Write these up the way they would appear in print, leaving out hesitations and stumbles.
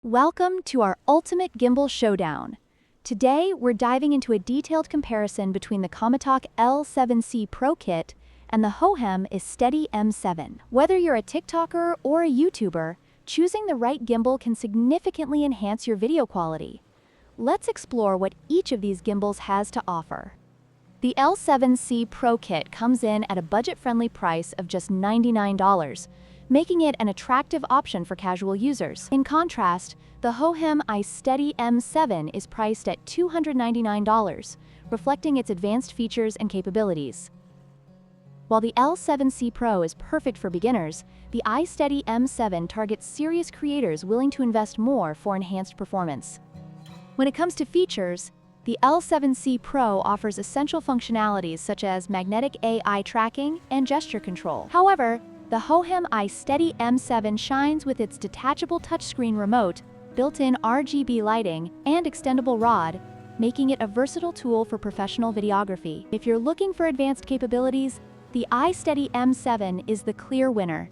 Welcome to our ultimate gimbal showdown. Today, we're diving into a detailed comparison between the Comitalk L7C Pro kit and the hohem iSteady M7. Whether you're a TikToker or a YouTuber, choosing the right gimbal can significantly enhance your video quality. Let's explore what each of these gimbals has to offer. The L7C Pro kit comes in at a budget-friendly price of just $99, making it an attractive option for casual users. In contrast, the hohem iSteady M7 is priced at $299, reflecting its advanced features and capabilities. While the L7C Pro is perfect for beginners, the iSteady M7 targets serious creators willing to invest more for enhanced performance. When it comes to features, the L7C Pro offers essential functionalities such as magnetic AI tracking and gesture control. However, the hohem iSteady M7 shines with its detachable touchscreen remote, built-in RGB lighting, and extendable rod, making it a versatile tool for professional videography. If you're looking for advanced capabilities, the iSteady M7 is the clear winner.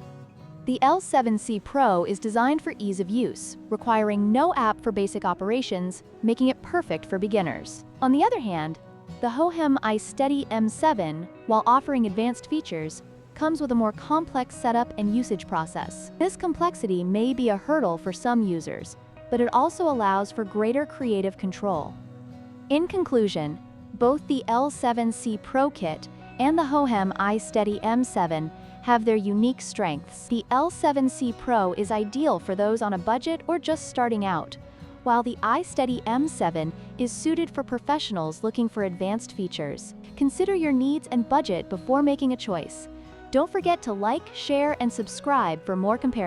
The L7C Pro is designed for ease of use, requiring no app for basic operations, making it perfect for beginners. On the other hand, the hohem iSteady M7, while offering advanced features, comes with a more complex setup and usage process. This complexity may be a hurdle for some users, but it also allows for greater creative control. In conclusion, both the L7C Pro kit and the hohem iSteady M7 have their unique strengths. The L7C Pro is ideal for those on a budget or just starting out, while the iSteady M7 is suited for professionals looking for advanced features. Consider your needs and budget before making a choice. Don't forget to like, share, and subscribe for more comparisons.